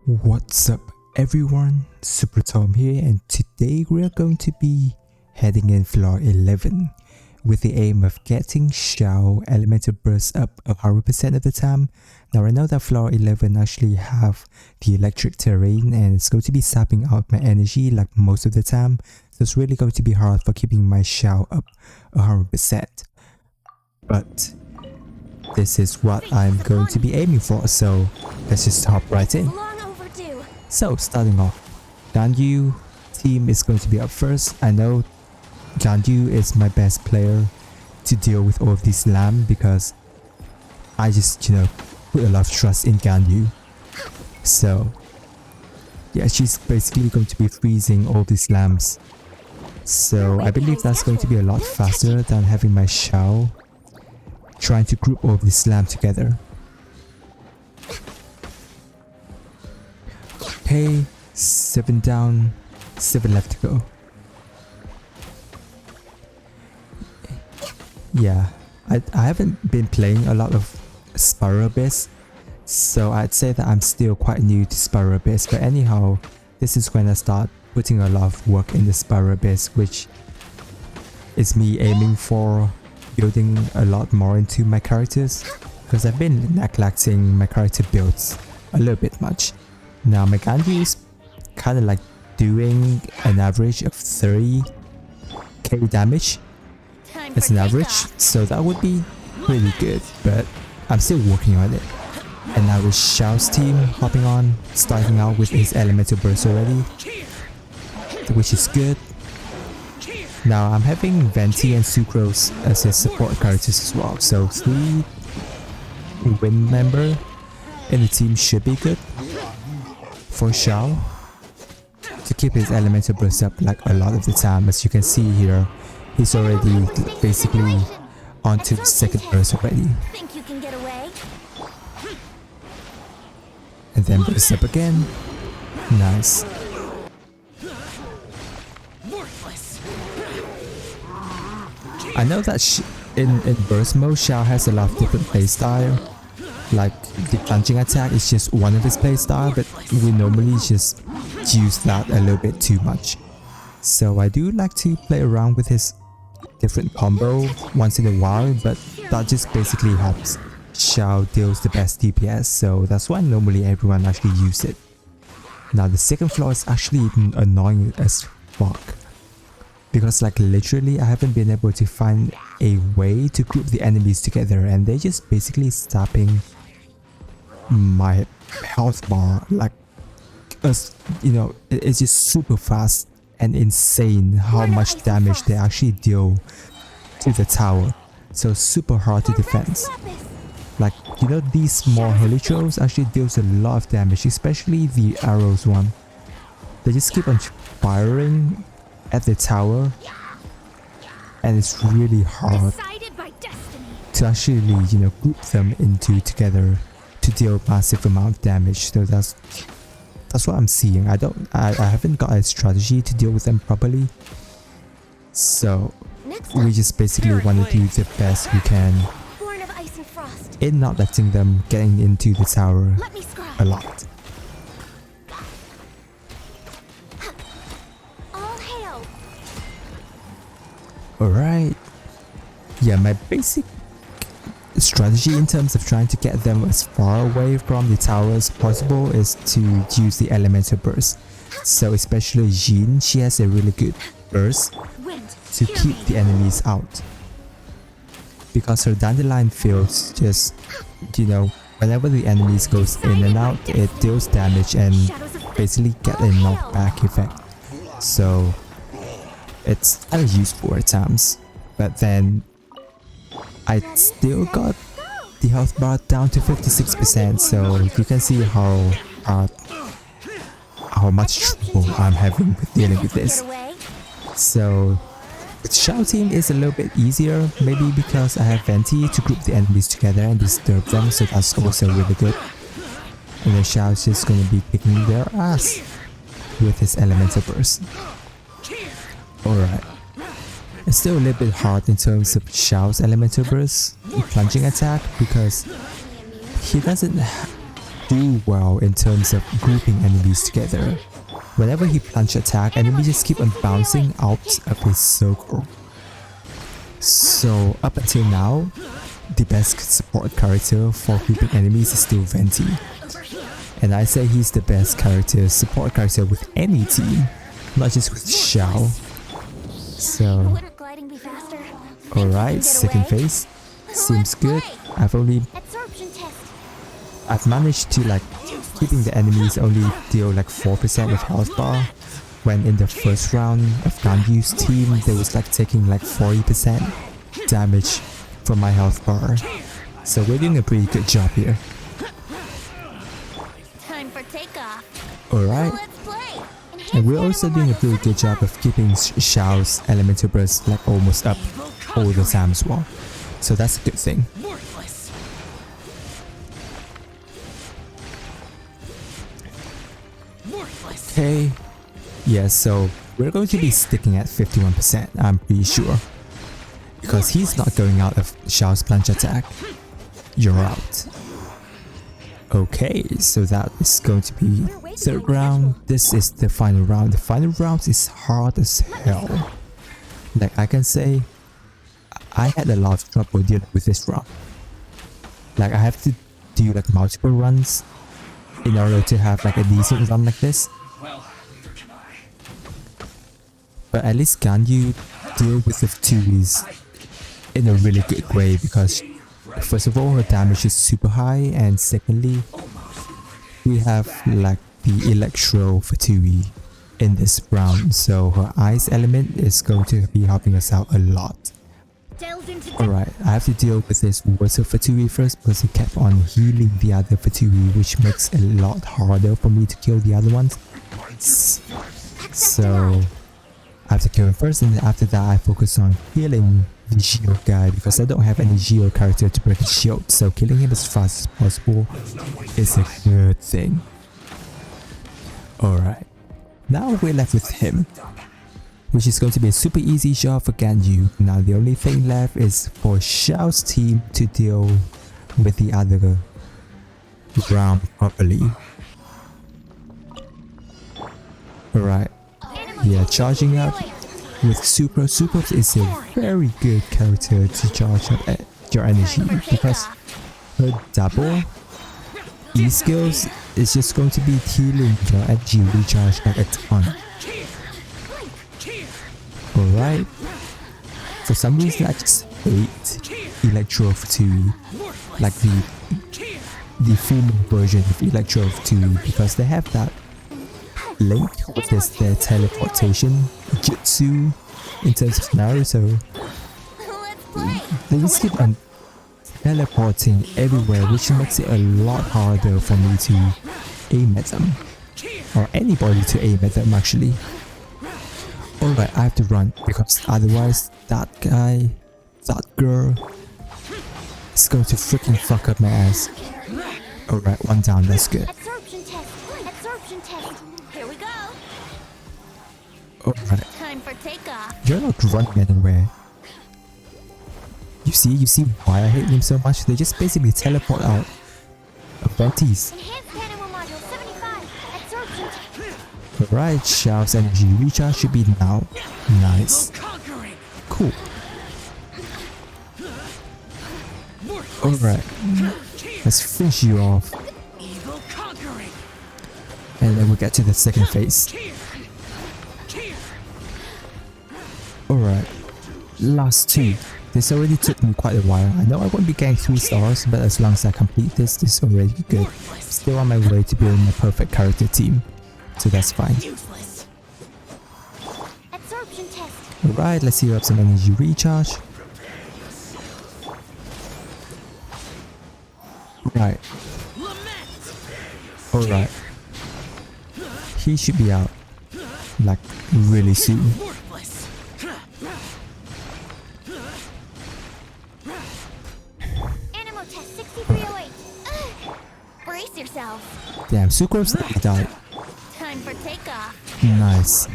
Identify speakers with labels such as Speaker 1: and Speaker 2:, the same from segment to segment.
Speaker 1: What's up everyone, SuperaTom here, and today we are going to be heading in floor 11 with the aim of getting Xiao elemental burst up 100% of the time. Now I know that floor 11 actually have the electric terrain and it's going to be sapping out my energy like most of the time, so it's really going to be hard for keeping my Xiao up 100%. But this is what I'm going to be aiming for, so let's just hop right in. So starting off, Ganyu team is going to be up first. I know Ganyu is my best player to deal with all of these lamb because I just, put a lot of trust in Ganyu. So yeah, she's basically going to be freezing all these lambs. So I believe that's going to be a lot faster than having my Xiao trying to group all of these lamb together. Okay, 7 down, 7 left to go. Yeah, I haven't been playing a lot of Spiral Abyss, so I'd say that I'm still quite new to Spiral Abyss, but anyhow, this is when I start putting a lot of work in the Spiral Abyss, which is me aiming for building a lot more into my characters, because I've been neglecting my character builds a little bit much. Now my Ganyu is kind of like doing an average of 30k damage as an average, so that would be really good, but I'm still working on it. And now with Xiao's team hopping on, starting out with his elemental burst already, which is good. Now I'm having Venti and Sucrose as his support characters as well, so 3 wind member in the team should be good for Xiao to keep his elemental burst up like a lot of the time. As you can see here, he's already basically onto the second burst already. And then burst up again. Nice. I know that in burst mode, Xiao has a lot of different playstyle. Like the plunging attack is just one of his playstyle, but we normally just use that a little bit too much. So I do like to play around with his different combo once in a while, but that just basically helps Xiao deals the best DPS, so that's why normally everyone actually use it. Now the second floor is actually annoying as fuck, because like literally I haven't been able to find a way to group the enemies together, and they're just basically stopping my health bar like it's just super fast and insane how much damage they actually deal to the tower, so super hard to defend. Like these small holy trolls actually deals a lot of damage, especially the arrows one. They just keep on firing at the tower, and it's really hard to actually group them into together to deal massive amount of damage. So that's what I'm seeing. I haven't got a strategy to deal with them properly, so we just basically want to do the best we can in not letting them getting into the tower a lot. Alright, yeah, my basic strategy in terms of trying to get them as far away from the tower as possible is to use the elemental burst. So especially Jin, she has a really good burst to keep the enemies out, because her dandelion fields just, whenever the enemies goes in and out, it deals damage and basically get a knockback effect. So it's kind of useful at times, but then I still got the health bar down to 56%, so you can see how much trouble I'm having with dealing with this. So with Xiao team is a little bit easier, maybe because I have Venti to group the enemies together and disturb them, so that's also really good. And then Xiao's just gonna be kicking their ass with his elemental burst. Alright. It's still a little bit hard in terms of Xiao's elemental burst plunging attack, because he doesn't do well in terms of grouping enemies together. Whenever he plunge attack, enemies just keep on bouncing out of his circle. So up until now, the best support character for grouping enemies is still Venti. And I say he's the best support character with any team, not just with Xiao. So, alright, second phase. Seems good. I've managed to like keeping the enemies only deal like 4% of health bar, when in the first round of Ganyu's team they was like taking like 40% damage from my health bar. So we're doing a pretty good job here. Alright. And we're also doing a pretty good job of keeping Xiao's elemental burst like almost up all the time as well. So that's a good thing. Okay, yeah, so we're going to be sticking at 51%, I'm pretty sure. Because he's not going out of Xiao's plunge attack. You're out. Okay, so that is going to be third round. This is the final round. The final round is hard as hell. Like I can say, I had a lot of trouble dealing with this round. Like I have to do like multiple runs in order to have like a decent run like this. But at least Ganyu deal with the 2s in a really good way, because first of all her damage is super high, and secondly we have like the electro for 2e in this round, so her ice element is going to be helping us out a lot. Alright, I have to deal with this water for 2e first because he kept on healing the other for 2e, which makes it a lot harder for me to kill the other ones. So I have to kill him first, and then after that I focus on healing the shield guy because I don't have any shield character to break his shield, so killing him as fast as possible is a good thing. Alright, now we're left with him, which is going to be a super easy job for Ganyu. Now the only thing left is for Xiao's team to deal with the other round properly. Alright, yeah, charging up with Super. Super is a very good character to charge up your energy because her double E skills is just going to be healing your energy recharge like a ton. Alright, for some reason I just hate Electro of 2e, like the full version of Electro of 2e, because they have that link with their teleportation jutsu in terms of Naruto. They just keep on teleporting everywhere, which makes it a lot harder for me to aim at them, or anybody to aim at them actually. Alright, I have to run because otherwise that guy, that girl is going to freaking fuck up my ass. Alright, one down, that's good. Alright. You're not running anywhere. You see why I hate them so much? They just basically teleport out of Ventis. Alright, Xiao's energy recharge should be now. Nice. Cool. Alright, let's finish you off. And then we get to the second phase. Alright, last two. This already took me quite a while. I know I won't be getting 3 stars, but as long as I complete this is already good. Still on my way to building a perfect character team, so that's fine. Alright, let's heal up some energy recharge. Right. Alright. He should be out like really soon. Damn, Sucro's died.
Speaker 2: Time for takeoff.
Speaker 1: Nice.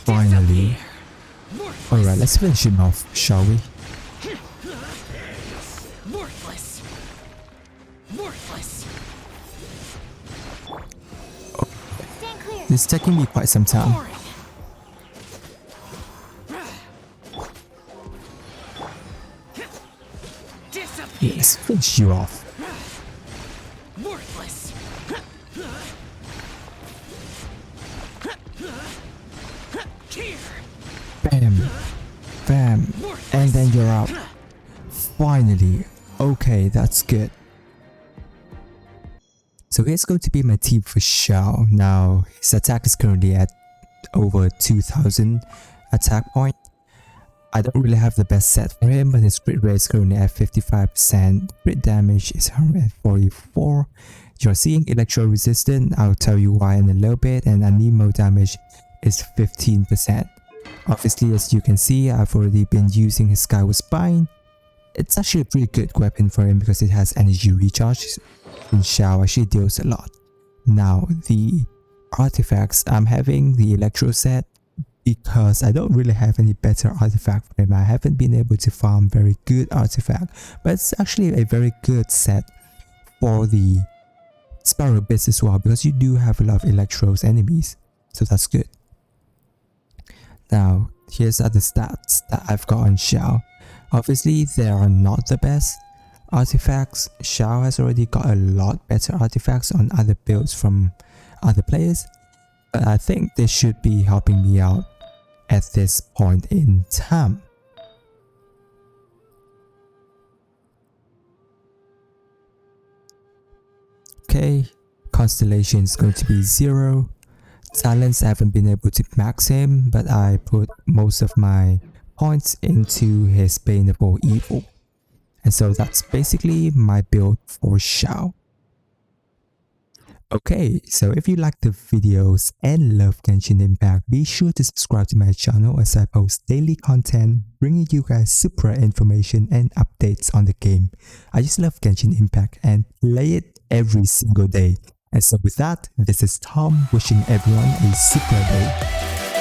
Speaker 1: Finally. Alright, let's finish him off, shall we? It's taking me quite some time.
Speaker 3: Boring. Disappear.
Speaker 1: Let's finish you off.
Speaker 3: Worthless. Here.
Speaker 1: Bam. Bam. And then you're out. Finally. Okay, that's good. So here's going to be my team for Xiao. Now, his attack is currently at over 2000 attack point. I don't really have the best set for him, but his crit rate is currently at 55%. Crit damage is 144. You're seeing electro resistant. I'll tell you why in a little bit. And anemo damage is 15%. Obviously, as you can see, I've already been using his Skyward Spine. It's actually a pretty good weapon for him because it has energy recharge. And Xiao actually deals a lot. Now, the artifacts, I'm having the electro set because I don't really have any better artifact for him. I haven't been able to farm very good artifact, but it's actually a very good set for the Sparrow bits as well because you do have a lot of electros enemies, so that's good. Now, here's other stats that I've got on Xiao. Obviously, they are not the best artifacts. Xiao has already got a lot better artifacts on other builds from other players, but I think they should be helping me out at this point in time. Okay, Constellation is going to be 0. Talents, I haven't been able to max him, but I put most of my points into his Bane of All Evil. And so that's basically my build for Xiao. Okay, so if you like the videos and love Genshin Impact, be sure to subscribe to my channel as I post daily content bringing you guys super information and updates on the game. I just love Genshin Impact and play it every single day. And so with that, this is Tom wishing everyone a super day.